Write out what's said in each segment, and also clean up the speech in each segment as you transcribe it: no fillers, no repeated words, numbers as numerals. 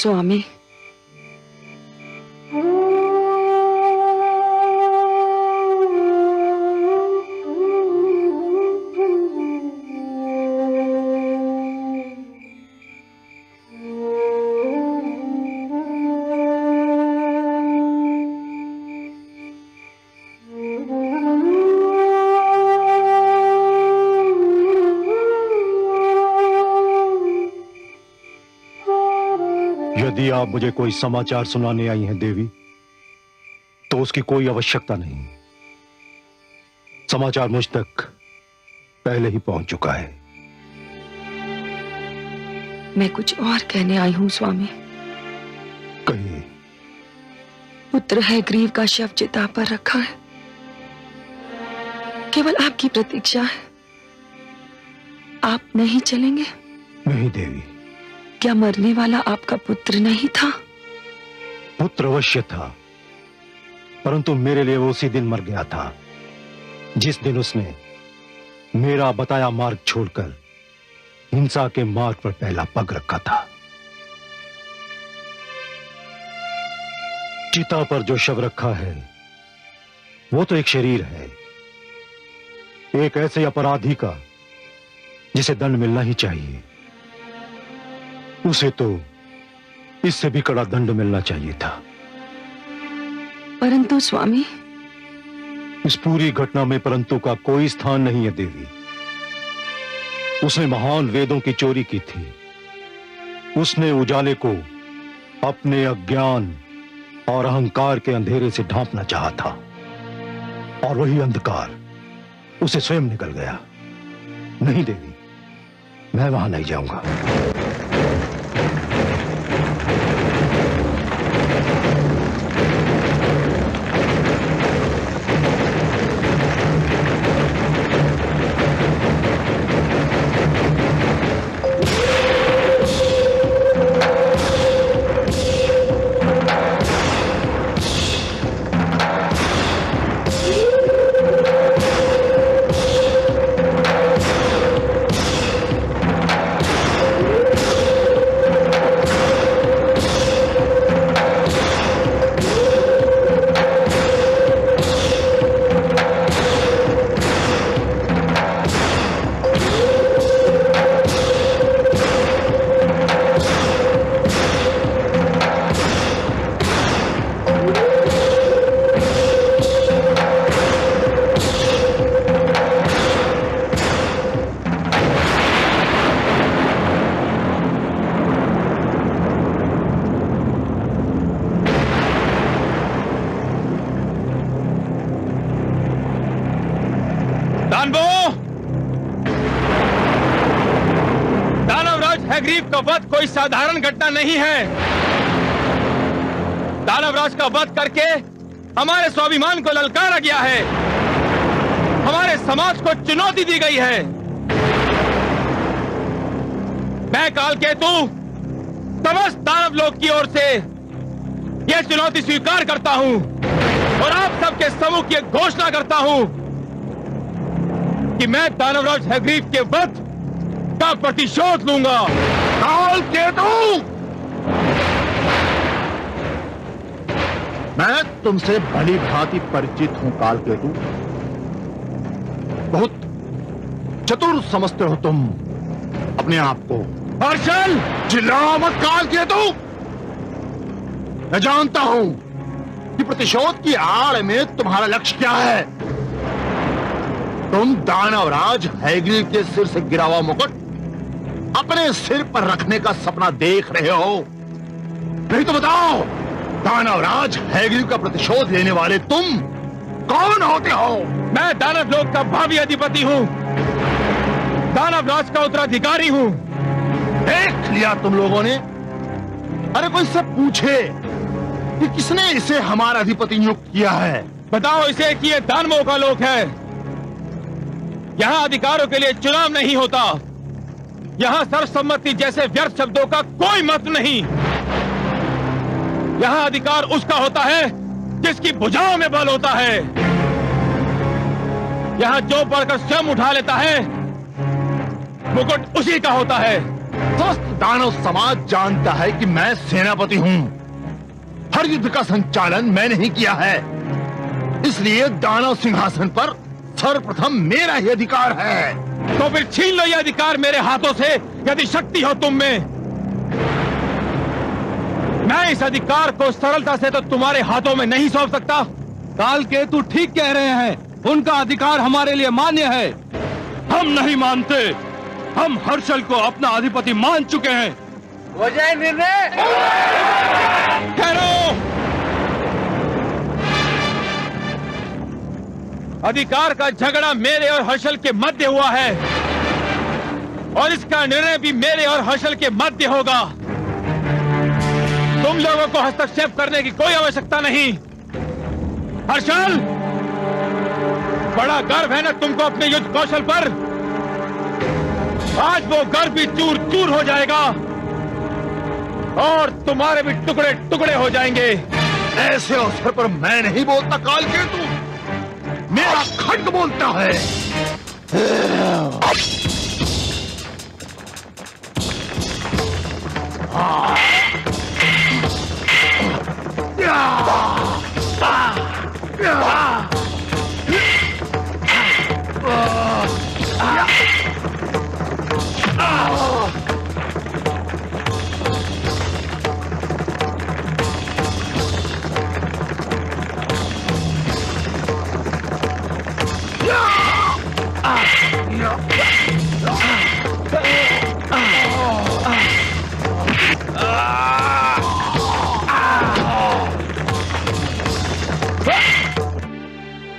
स्वामी, यदि आप मुझे कोई समाचार सुनाने आई हैं देवी, तो उसकी कोई आवश्यकता नहीं। समाचार मुझ तक पहले ही पहुंच चुका है। मैं कुछ और कहने आई हूं स्वामी। कहिए। पुत्र हैग्रीव का शव चिता पर रखा है, केवल आपकी प्रतीक्षा है। आप नहीं चलेंगे? नहीं देवी। क्या मरने वाला आपका पुत्र नहीं था? पुत्र अवश्य था, परंतु मेरे लिए वो उसी दिन मर गया था जिस दिन उसने मेरा बताया मार्ग छोड़कर हिंसा के मार्ग पर पहला पग रखा था। चिता पर जो शव रखा है वो तो एक शरीर है, एक ऐसे अपराधी का जिसे दंड मिलना ही चाहिए। उसे तो इससे भी कड़ा दंड मिलना चाहिए था। परंतु स्वामी, इस पूरी घटना में परंतु का कोई स्थान नहीं है देवी। उसने महान वेदों की चोरी की थी। उसने उजाले को अपने अज्ञान और अहंकार के अंधेरे से ढांपना चाहा था, और वही अंधकार उसे स्वयं निकल गया। नहीं देवी, मैं वहां नहीं जाऊंगा। कोई साधारण घटना नहीं है। दानवराज का वध करके हमारे स्वाभिमान को ललकारा गया है, हमारे समाज को चुनौती दी गई है। मैं कालकेतु समस्त दानव लोक की ओर से यह चुनौती स्वीकार करता हूं और आप सबके समूह की एक घोषणा करता हूं कि मैं दानवराज हैग्रीव के वध का प्रतिशोध लूंगा। कालकेतु, मैं तुमसे भली भांति परिचित हूं कालकेतु। बहुत चतुर समझते हो तुम अपने आप को। हर्षल, चिल्लाओ मत कालकेतु। मैं जानता हूं कि प्रतिशोध की आड़ में तुम्हारा लक्ष्य क्या है। तुम दानवराज हैग्रीव के सिर से गिरा हुआ मुकुट अपने सिर पर रखने का सपना देख रहे हो। नहीं तो बताओ, दानवराज हैग्रीव का प्रतिशोध लेने वाले तुम कौन होते हो? मैं दानव लोक का भावी अधिपति हूं, दानवराज का उत्तराधिकारी हूं। देख लिया तुम लोगों ने। अरे कोई सब पूछे कि किसने इसे हमारा अधिपति नियुक्त किया है? बताओ इसे कि ये दानवों का लोक है। यहां अधिकारों के लिए चुनाव नहीं होता, यहां सर्वसम्मति जैसे व्यर्थ शब्दों का कोई महत्व नहीं। यहां अधिकार उसका होता है जिसकी भुजाओं में बल होता है। यहां जो बढ़कर स्वयं उठा लेता है मुकुट उसी का होता है। तो समस्त दानव समाज जानता है कि मैं सेनापति हूं। हर युद्ध का संचालन मैंने ही किया है, इसलिए दानव सिंहासन पर सर्वप्रथम मेरा ही अधिकार है। तो फिर छीन लो ये अधिकार मेरे हाथों से, यदि शक्ति हो तुम में। मैं इस अधिकार को सरलता से तो तुम्हारे हाथों में नहीं सौंप सकता। कालकेतु ठीक कह रहे हैं, उनका अधिकार हमारे लिए मान्य है। हम नहीं मानते, हम हर्षल को अपना अधिपति मान चुके हैं। हो जाए निर्णय। ठहरो। अधिकार का झगड़ा मेरे और हर्षल के मध्य हुआ है और इसका निर्णय भी मेरे और हर्षल के मध्य होगा। तुम लोगों को हस्तक्षेप करने की कोई आवश्यकता नहीं। हर्षल, बड़ा गर्व है ना तुमको अपने युद्ध कौशल पर। आज वो गर्व भी चूर चूर हो जाएगा और तुम्हारे भी टुकड़े टुकड़े हो जाएंगे। ऐसे अवसर पर मैं नहीं बोलता कालकेतु, मेरा खड्ग बोलता है।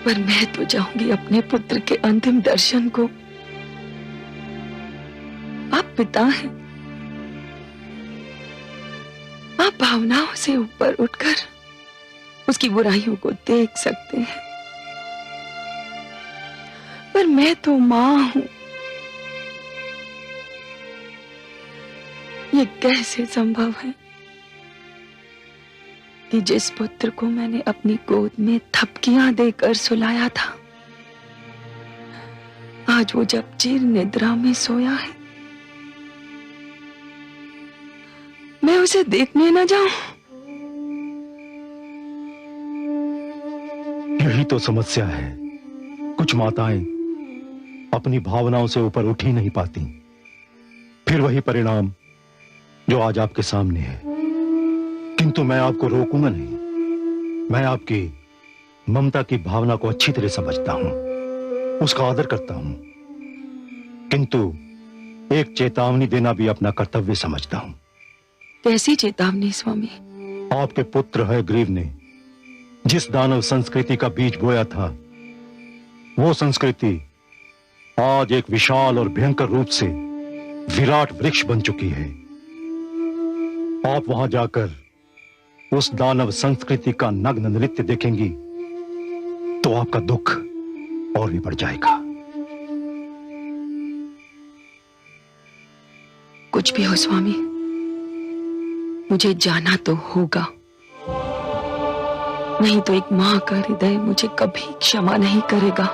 पर मैं तो चाहूंगी अपने पुत्र के अंतिम दर्शन को। आप पिता हैं, आप भावनाओं से ऊपर उठकर उसकी बुराइयों को देख सकते हैं, पर मैं तो मां हूं। ये कैसे संभव है कि जिस पुत्र को मैंने अपनी गोद में थपकियां देकर सुलाया था, आज वो जब चिर निद्रा में सोया है, मैं उसे देखने न जाऊं। यही तो समस्या है। कुछ माताएं अपनी भावनाओं से ऊपर उठ ही नहीं पाती, फिर वही परिणाम जो आज आपके सामने है। किंतु मैं आपको रोकूंगा नहीं। मैं आपकी ममता की भावना को अच्छी तरह समझता हूं, उसका आदर करता हूं, किंतु एक चेतावनी देना भी अपना कर्तव्य समझता हूं। कैसी चेतावनी स्वामी? आपके पुत्र हयग्रीव ने जिस दानव संस्कृति का बीज बोया था, वो संस्कृति आज एक विशाल और भयंकर रूप से विराट वृक्ष बन चुकी है। आप वहां जाकर उस दानव संस्कृति का नग्न नृत्य देखेंगी तो आपका दुख और भी बढ़ जाएगा। कुछ भी हो स्वामी, मुझे जाना तो होगा, नहीं तो एक मां का हृदय मुझे कभी क्षमा नहीं करेगा।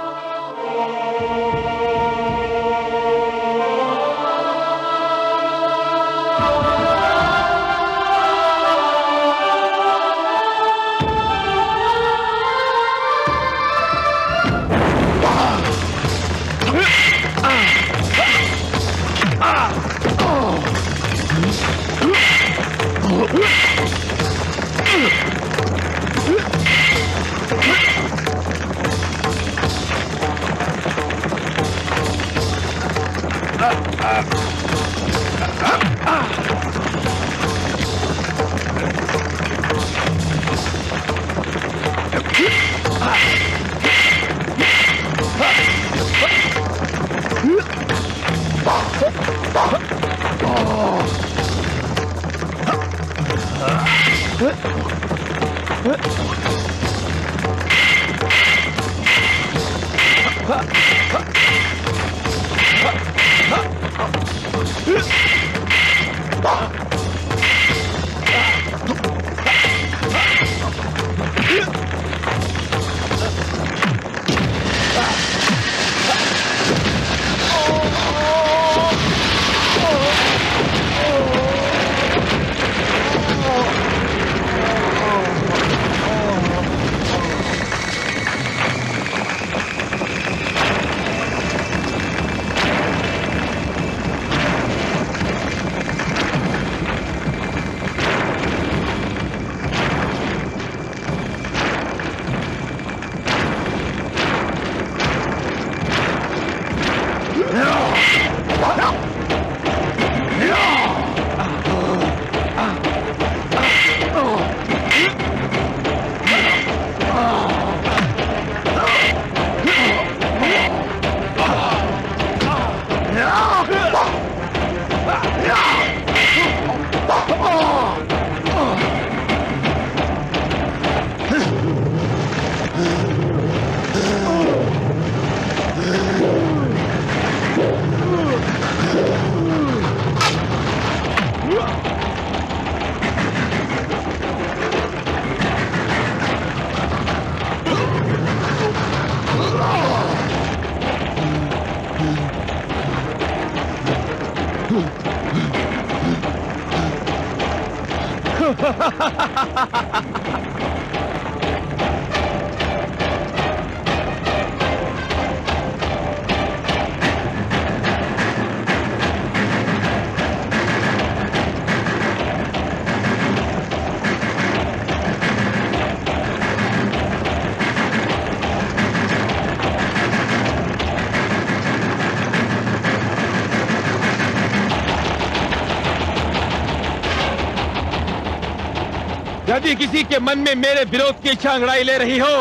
यदि किसी के मन में मेरे विरोध की इच्छा अंगड़ाई ले रही हो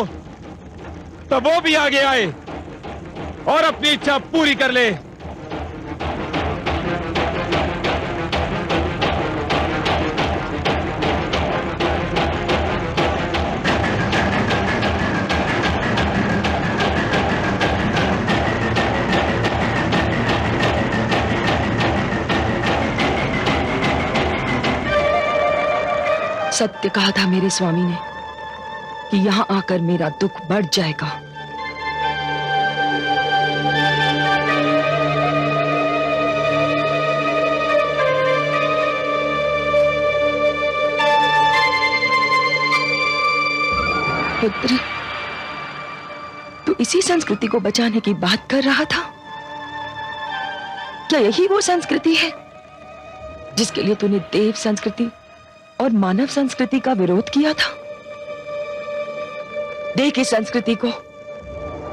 तो वो भी आगे आए और अपनी इच्छा पूरी कर ले। सत्य कहा था मेरे स्वामी ने कि यहां आकर मेरा दुख बढ़ जाएगा। पुत्र, तू इसी संस्कृति को बचाने की बात कर रहा था? क्या यही वो संस्कृति है जिसके लिए तूने देव संस्कृति और मानव संस्कृति का विरोध किया था? देख इस संस्कृति को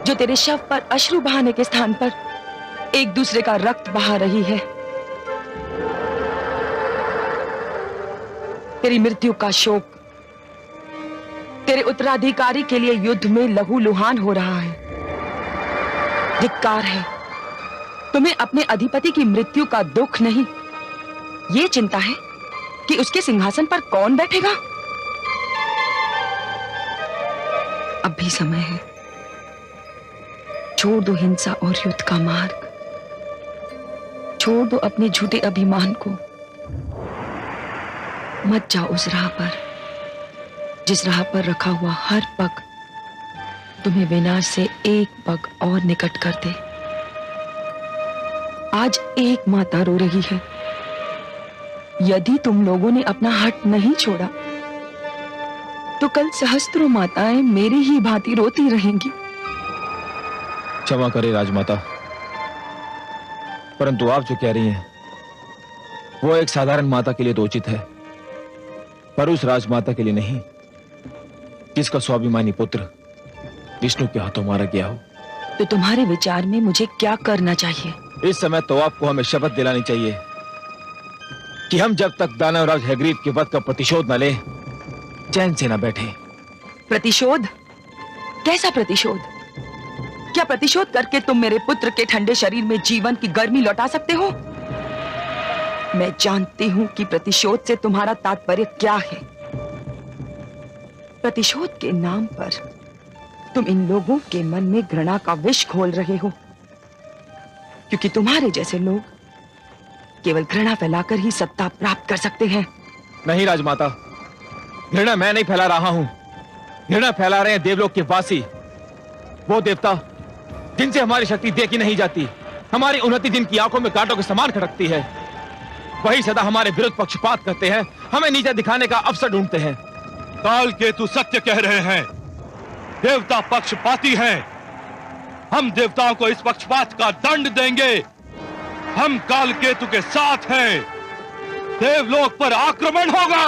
जो तेरे शव पर अश्रु बहाने के स्थान पर एक दूसरे का रक्त बहा रही है। तेरी मृत्यु का शोक तेरे उत्तराधिकारी के लिए युद्ध में लहूलुहान हो रहा है। धिक्कार है, तुम्हें अपने अधिपति की मृत्यु का दुख नहीं, ये चिंता है कि उसके सिंहासन पर कौन बैठेगा। अब भी समय है, छोड़ दो हिंसा और युद्ध का मार्ग, छोड़ दो अपने झूठे अभिमान को। मत जाओ उस राह पर जिस राह पर रखा हुआ हर पग तुम्हें विनाश से एक पग और निकट कर दे। आज एक माता रो रही है। यदि तुम लोगों ने अपना हट नहीं छोड़ा तो कल सहस्त्रों माताएं मेरी ही भांति रोती रहेंगी। क्षमा करे राजमाता, परंतु आप जो कह रही हैं वो एक साधारण माता के लिए तो उचित है, पर उस राजमाता के लिए नहीं जिसका स्वाभिमानी पुत्र विष्णु के हाथों मारा गया हो। तो तुम्हारे विचार में मुझे क्या करना चाहिए? इस समय तो आपको हमें शपथ दिलानी चाहिए कि हम जब तक दानवराज हैग्रीव के वध का प्रतिशोध न ले चैन से न बैठे। प्रतिशोध? कैसा प्रतिशोध? क्या प्रतिशोध करके तुम मेरे पुत्र के ठंडे शरीर में जीवन की गर्मी लौटा सकते हो? मैं जानती हूं कि प्रतिशोध से तुम्हारा तात्पर्य क्या है। प्रतिशोध के नाम पर तुम इन लोगों के मन में घृणा का विष घोल रहे हो, क्योंकि तुम्हारे जैसे लोग केवल घृणा फैलाकर ही सत्ता प्राप्त कर सकते हैं। नहीं राजमाता, घृणा मैं नहीं फैला रहा हूं, घृणा फैला रहे हैं देवलोक के वासी, वो देवता जिनसे हमारी शक्ति देखी नहीं जाती, हमारी उन्नति जिनकी आंखों में कांटों के समान खटकती है। वही सदा हमारे विरुद्ध पक्षपात करते हैं, हमें नीचा दिखाने का अवसर ढूंढते हैं। कालकेतु सत्य कह रहे हैं, देवता पक्षपाती हैं। हम देवताओं को इस पक्षपात का दंड देंगे। हम कालकेतु के साथ हैं। देवलोक पर आक्रमण होगा।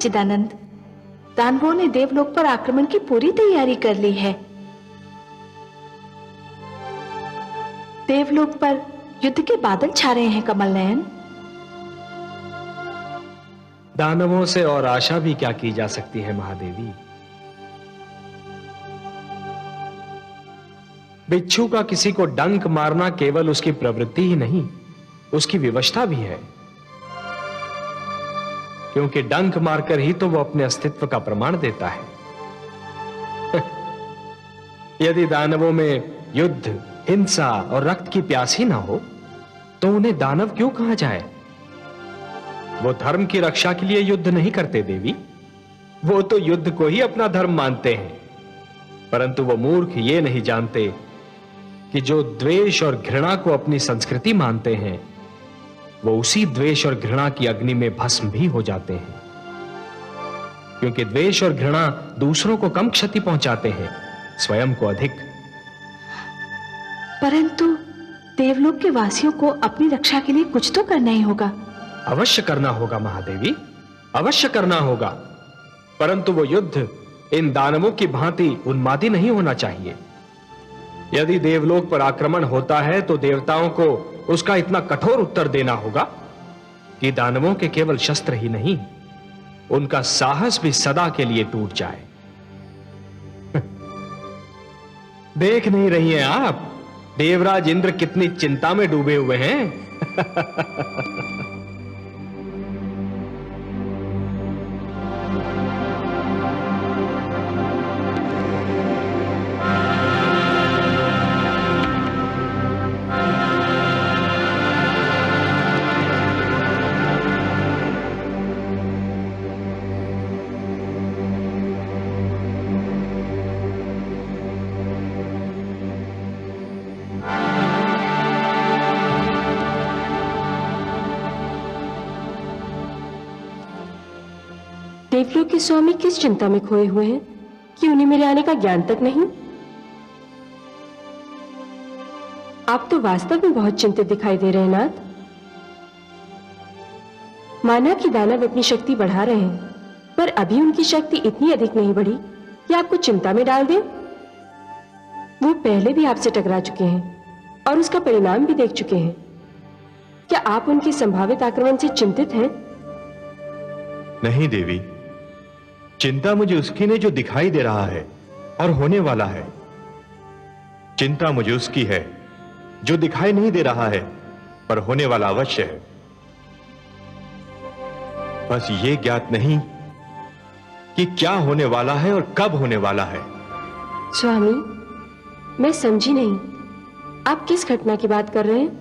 सच्चिदानंद, दानवों ने देवलोक पर आक्रमण की पूरी तैयारी कर ली है। देवलोक पर युद्ध के बादल छा रहे हैं कमल नयन। दानवों से और आशा भी क्या की जा सकती है महादेवी। बिच्छू का किसी को डंक मारना केवल उसकी प्रवृत्ति ही नहीं, उसकी विवशता भी है, क्योंकि डंक मारकर ही तो वो अपने अस्तित्व का प्रमाण देता है। यदि दानवों में युद्ध, हिंसा और रक्त की प्यास ही ना हो तो उन्हें दानव क्यों कहा जाए? वो धर्म की रक्षा के लिए युद्ध नहीं करते देवी, वो तो युद्ध को ही अपना धर्म मानते हैं। परंतु वो मूर्ख ये नहीं जानते कि जो द्वेष और घृणा को अपनी संस्कृति मानते हैं वो उसी द्वेष और घृणा की अग्नि में भस्म भी हो जाते हैं, क्योंकि द्वेष और घृणा दूसरों को कम क्षति पहुंचाते हैं, स्वयं को अधिक। परंतु देवलोक के वासियों को अपनी रक्षा के लिए कुछ तो करना ही होगा। अवश्य करना होगा महादेवी, अवश्य करना होगा, परंतु वो युद्ध इन दानवों की भांति उन्मादी नहीं होना चाहिए। यदि देवलोक पर आक्रमण होता है तो देवताओं को उसका इतना कठोर उत्तर देना होगा कि दानवों के केवल शस्त्र ही नहीं, उनका साहस भी सदा के लिए टूट जाए। देख नहीं रही हैं आप देवराज इंद्र कितनी चिंता में डूबे हुए हैं। देवलोक के स्वामी किस चिंता में खोए हुए हैं कि उन्हें मेरे आने का ज्ञान तक नहीं? आप तो वास्तव में बहुत चिंतित दिखाई दे रहे हैं नाथ। माना कि दानव अपनी शक्ति बढ़ा रहे हैं, पर अभी उनकी शक्ति इतनी अधिक नहीं बढ़ी कि आपको चिंता में डाल दें। वो पहले भी आपसे टकरा चुके हैं और उसका परिणाम भी देख चुके हैं। क्या आप उनके संभावित आक्रमण से चिंतित हैं? नहीं देवी, चिंता मुझे उसकी नहीं जो दिखाई दे रहा है और होने वाला है। चिंता मुझे उसकी है जो दिखाई नहीं दे रहा है पर होने वाला अवश्य है। बस ये ज्ञात नहीं कि क्या होने वाला है और कब होने वाला है। स्वामी, मैं समझी नहीं, आप किस घटना की बात कर रहे हैं?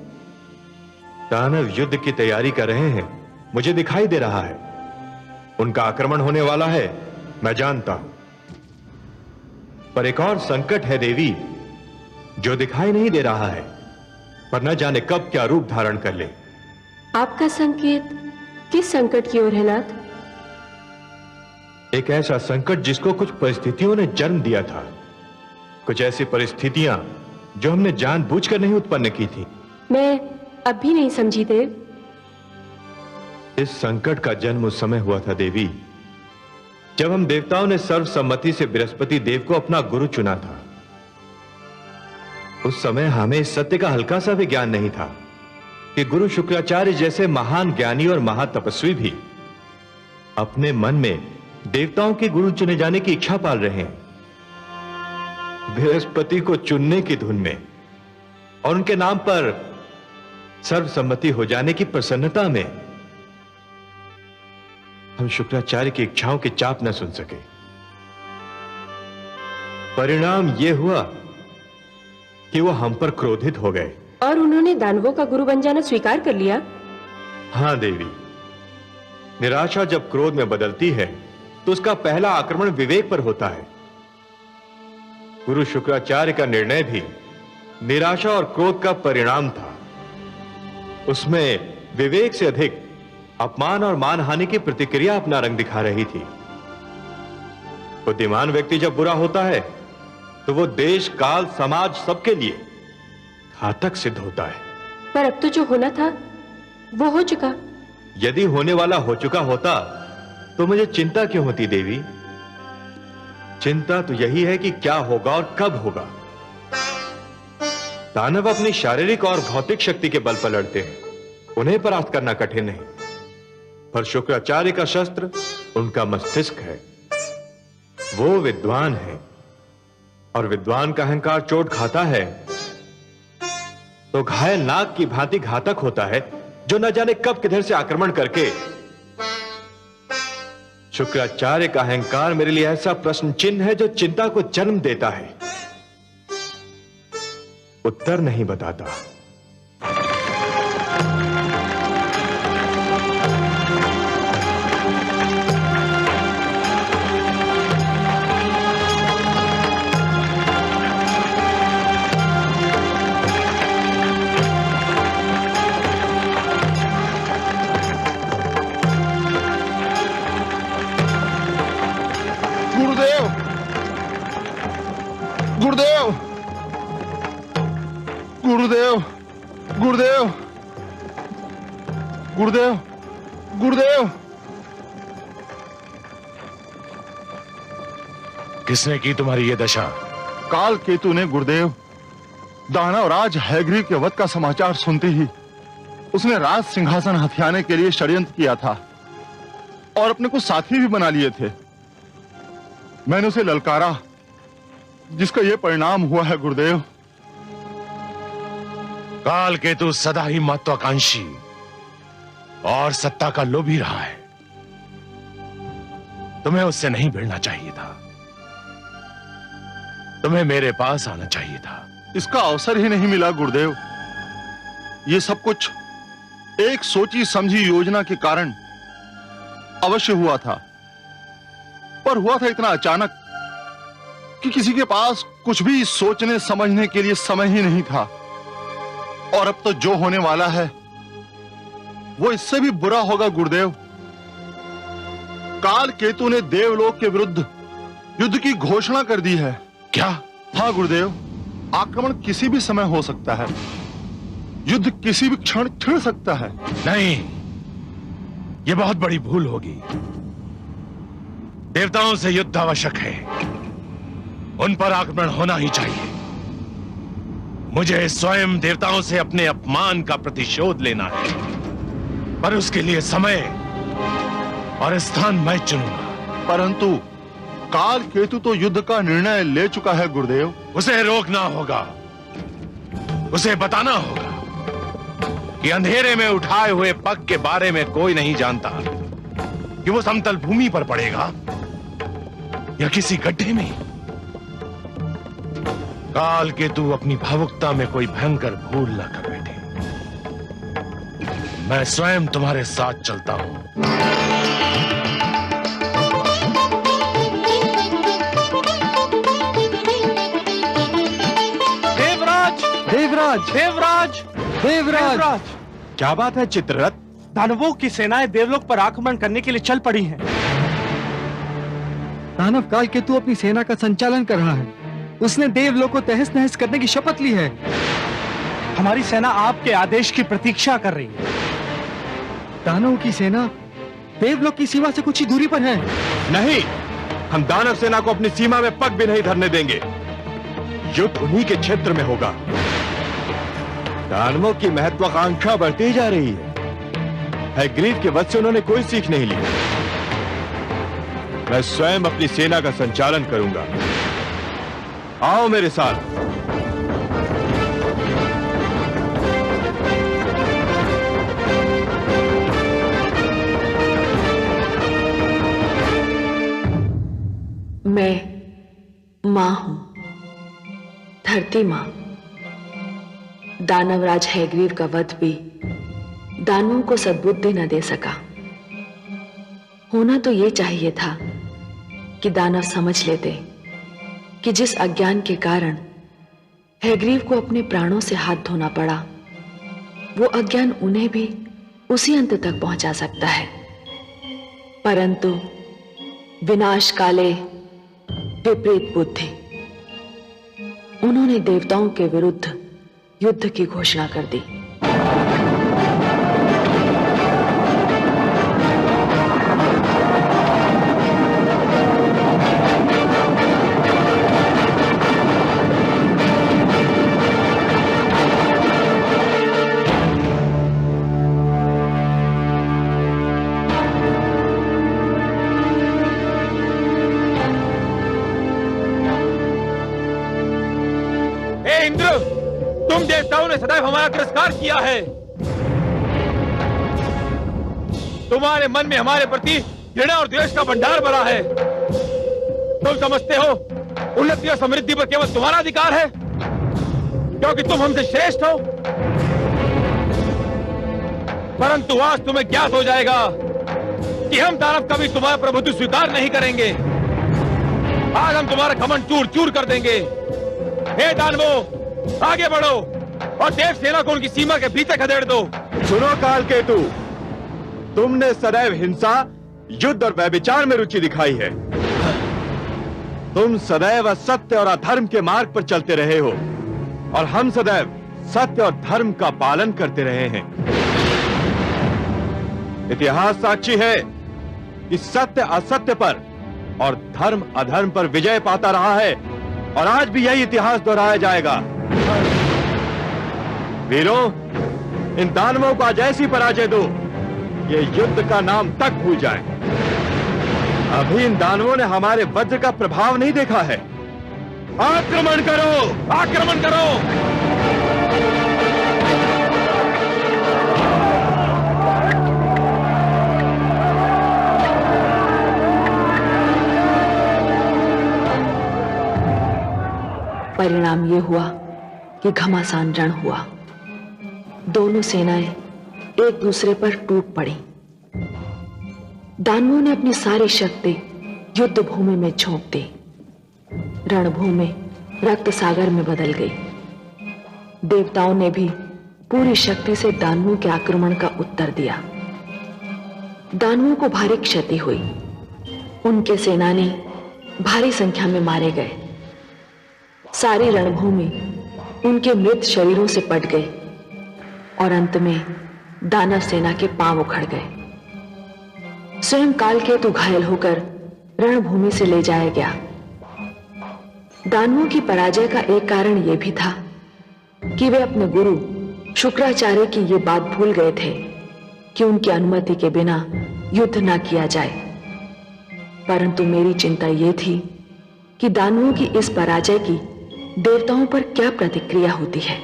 दानव युद्ध की तैयारी कर रहे हैं, मुझे दिखाई दे रहा है। उनका आक्रमण होने वाला है, मैं जानता हूं। पर एक और संकट है देवी जो दिखाई नहीं दे रहा है, पर न जाने कब क्या रूप धारण कर ले। आपका संकेत किस संकट की ओर है नाथ? एक ऐसा संकट जिसको कुछ परिस्थितियों ने जन्म दिया था, कुछ ऐसी परिस्थितियां जो हमने जानबूझकर नहीं उत्पन्न की थी। मैं अब भी नहीं समझी देव। इस संकट का जन्म उस समय हुआ था देवी जब हम देवताओं ने सर्वसम्मति से बृहस्पति देव को अपना गुरु चुना था। उस समय हमें इस सत्य का हल्का सा भी ज्ञान नहीं था कि गुरु शुक्राचार्य जैसे महान ज्ञानी और महातपस्वी भी अपने मन में देवताओं के गुरु चुने जाने की इच्छा पाल रहे हैं, बृहस्पति को चुनने की धुन में और उनके नाम पर सर्वसम्मति हो जाने की प्रसन्नता में हम शुक्राचार्य की इच्छाओं की चाप न सुन सके। परिणाम यह हुआ कि वो हम पर क्रोधित हो गए और उन्होंने दानवों का गुरु बन जाना स्वीकार कर लिया। हां देवी, निराशा जब क्रोध में बदलती है तो उसका पहला आक्रमण विवेक पर होता है। गुरु शुक्राचार्य का निर्णय भी निराशा और क्रोध का परिणाम था। उसमें विवेक से अधिक अपमान और मानहानि की प्रतिक्रिया अपना रंग दिखा रही थी। बुद्धिमान व्यक्ति जब बुरा होता है तो वो देश, काल, समाज सबके लिए घातक सिद्ध होता है। पर अब तो जो होना था वो हो चुका। यदि होने वाला हो चुका होता तो मुझे चिंता क्यों होती देवी? चिंता तो यही है कि क्या होगा और कब होगा। दानव अपनी शारीरिक और भौतिक शक्ति के बल पर लड़ते हैं, उन्हें परास्त करना कठिन नहीं। पर शुक्राचार्य का शस्त्र उनका मस्तिष्क है। वो विद्वान है और विद्वान का अहंकार चोट खाता है तो घायल नाग की भांति घातक होता है, जो न जाने कब किधर से आक्रमण करके। शुक्राचार्य का अहंकार मेरे लिए ऐसा प्रश्न चिन्ह है जो चिंता को जन्म देता है, उत्तर नहीं बताता। गुरुदेव, गुरुदेव, गुरुदेव, गुरुदेव, गुरुदेव, गुरुदेव। किसने की तुम्हारी ये दशा? काल केतु ने गुरुदेव। दानवराज हैग्रीव के वध का समाचार सुनते ही उसने राज सिंहासन हथियाने के लिए षड्यंत्र किया था और अपने को साथी भी बना लिए थे। मैंने उसे ललकारा, जिसका यह परिणाम हुआ है गुरुदेव। काल केतु सदा ही महत्वाकांक्षी और सत्ता का लोभी रहा है। तुम्हें उससे नहीं भिड़ना चाहिए था, तुम्हें मेरे पास आना चाहिए था। इसका अवसर ही नहीं मिला गुरुदेव। ये सब कुछ एक सोची समझी योजना के कारण अवश्य हुआ था, पर हुआ था इतना अचानक कि किसी के पास कुछ भी सोचने समझने के लिए समय ही नहीं था। और अब तो जो होने वाला है वो इससे भी बुरा होगा गुरुदेव। काल केतु ने देवलोक के विरुद्ध युद्ध की घोषणा कर दी है। क्या? हाँ गुरुदेव, आक्रमण किसी भी समय हो सकता है, युद्ध किसी भी क्षण छिड़ सकता है। नहीं, यह बहुत बड़ी भूल होगी। देवताओं से युद्ध आवश्यक है, उन पर आक्रमण होना ही चाहिए। मुझे स्वयं देवताओं से अपने अपमान का प्रतिशोध लेना है, पर उसके लिए समय और स्थान मैं चुनूंगा। परंतु काल केतु तो युद्ध का निर्णय ले चुका है गुरुदेव। उसे रोकना होगा, उसे बताना होगा कि अंधेरे में उठाए हुए पग के बारे में कोई नहीं जानता कि वो समतल भूमि पर पड़ेगा या किसी गड्ढे में। काल केतु अपनी भावुकता में कोई भयंकर भूल न कर बैठे। मैं स्वयं तुम्हारे साथ चलता हूं। देवराज, देवराज, देवराज, देवराज। क्या बात है चित्ररथ? दानवों की सेनाएं देवलोक पर आक्रमण करने के लिए चल पड़ी हैं। दानव काल केतु अपनी सेना का संचालन कर रहा है। उसने देवलोक को तहस नहस करने की शपथ ली है। हमारी सेना आपके आदेश की प्रतीक्षा कर रही है। दानवों की सेना देवलोक की सीमा से कुछ ही दूरी पर है। नहीं, हम दानव सेना को अपनी सीमा में पग भी नहीं धरने देंगे। युद्ध उन्हीं के क्षेत्र में होगा। दानवों की महत्वाकांक्षा बढ़ती जा रही है। हैग्रीव के वध से उन्होंने कोई सीख नहीं ली। मैं स्वयं अपनी सेना का संचालन करूंगा। आओ मेरे साथ। मैं मां हूं, धरती मां। दानवराज हैग्रीव का वध भी दानवों को सद्बुद्धि न दे सका। होना तो ये चाहिए था कि दानव समझ लेते कि जिस अज्ञान के कारण हैग्रीव को अपने प्राणों से हाथ धोना पड़ा, वो अज्ञान उन्हें भी उसी अंत तक पहुंचा सकता है। परंतु विनाश काले विपरीत बुद्धि, उन्होंने देवताओं के विरुद्ध युद्ध की घोषणा कर दी। हे इंद्र, तुम देवताओं ने सदैव हमारा तिरस्कार किया है। तुम्हारे मन में हमारे प्रति घृणा और द्वेष का भंडार भरा है। तुम समझते हो उन्नति और समृद्धि पर केवल तुम्हारा अधिकार है, क्योंकि तुम हमसे श्रेष्ठ हो। परंतु आज तुम्हें ज्ञात हो जाएगा कि हम दानव कभी तुम्हारा प्रभुत्व स्वीकार नहीं करेंगे। आज हम तुम्हारा घमंड चूर चूर कर देंगे। हे दानवों, आगे बढ़ो और देव सेना को उनकी सीमा के भीतर खदेड़ दो। सुनो कालकेतु, तुमने सदैव हिंसा, युद्ध और व्यभिचार में रुचि दिखाई है। तुम सदैव असत्य और अधर्म के मार्ग पर चलते रहे हो और हम सदैव सत्य और धर्म का पालन करते रहे हैं। इतिहास साक्षी है कि सत्य असत्य पर और धर्म अधर्म पर विजय पाता रहा है और आज भी यही इतिहास दोहराया जाएगा। वीरों, इन दानवों को आज ऐसी पराजय दो, ये युद्ध का नाम तक भूल जाए। अभी इन दानवों ने हमारे वज्र का प्रभाव नहीं देखा है। आक्रमण करो, आक्रमण करो। परिणाम ये हुआ कि घमासान रण हुआ। दोनों सेनाएं एक दूसरे पर टूट पड़ी। दानवों ने अपनी सारी शक्ति युद्ध भूमि में झोंक दी। रणभूमि रक्त सागर में बदल गई। देवताओं ने भी पूरी शक्ति से दानवों के आक्रमण का उत्तर दिया। दानवों को भारी क्षति हुई। उनके सेनानी भारी संख्या में मारे गए। सारी रणभूमि उनके मृत शरीरों से पट गई और अंत में दानव सेना के पांव उखड़ गए। स्वयं कालकेतु घायल होकर रणभूमि से ले जाया गया। दानवों की पराजय का एक कारण यह भी था कि वे अपने गुरु शुक्राचार्य की ये बात भूल गए थे कि उनकी अनुमति के बिना युद्ध न किया जाए। परंतु मेरी चिंता यह थी कि दानवों की इस पराजय की देवताओं पर क्या प्रतिक्रिया होती है।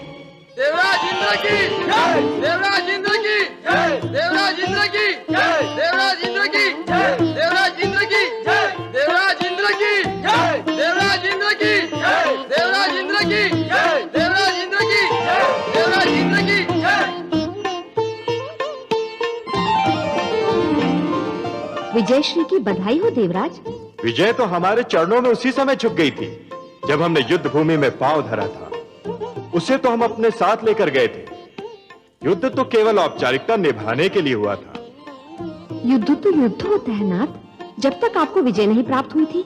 देवराज इंद्र की जय, देवराज इंद्र की जय, देवराज इंद्र की जय, देवराज इंद्र की जय, देवराज इंद्र की जय, देवराज इंद्र की जय, देवराज इंद्र की जय, देवराज इंद्र की जय, देवराज इंद्र की जय, देवराज इंद्र की जय। विजयश्री की बधाई हो देवराज। विजय तो हमारे चरणों में उसी समय झुक गई थी जब हमने युद्ध भूमि में पांव धरा था। उसे तो हम अपने साथ लेकर गए थे। युद्ध तो केवल औपचारिकता निभाने के लिए हुआ था। युद्ध तो युद्ध होता है नाथ। जब तक आपको विजय नहीं प्राप्त हुई थी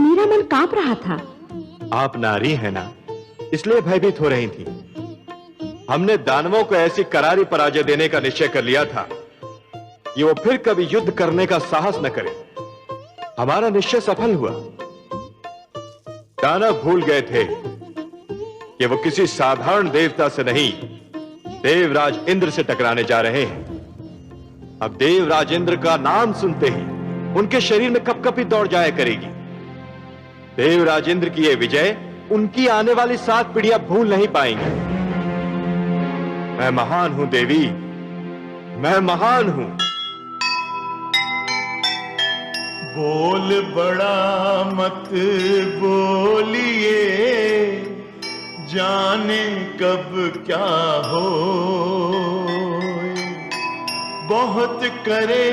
मेरा मन कांप रहा था। आप नारी हैं ना, इसलिए भयभीत हो रही थी। हमने दानवों को ऐसी करारी पराजय देने का निश्चय कर लिया था कि वो फिर कभी युद्ध करने का साहस न करे। हमारा निश्चय सफल हुआ। दानव भूल गए थे कि वो किसी साधारण देवता से नहीं, देवराज इंद्र से टकराने जा रहे हैं। अब देवराज इंद्र का नाम सुनते ही उनके शरीर में कपकपी दौड़ जाया करेगी। देवराज इंद्र की यह विजय उनकी आने वाली 7 पीढ़ियां भूल नहीं पाएंगी। मैं महान हूं देवी, मैं महान हूं। बोल बड़ा मत बोलिए, जाने कब क्या हो। बहुत करे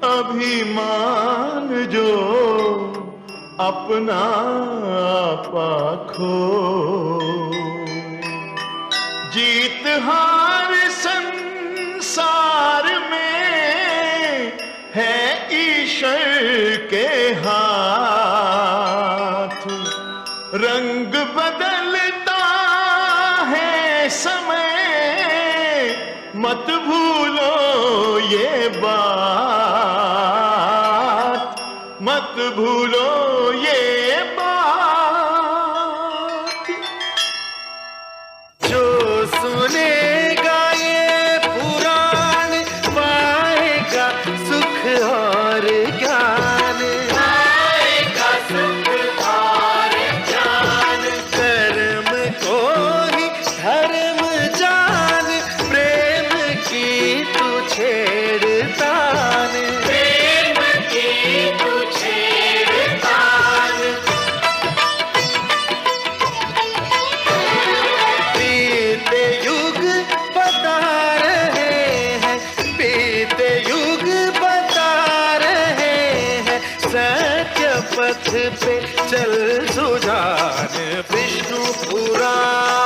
अभिमान जो अपना आपा खो। जीत हार संसार में है ईश्वर के हाथ। रंग बदलता है समय, मत भूलो ये बात, मत भूलो ये बात। जो सुनेगा ये पुराण पाएगा सुख और ज्ञान, पाएगा सुख और ज्ञान। कर्म को पथ पे चल सुजान विष्णु पुराण।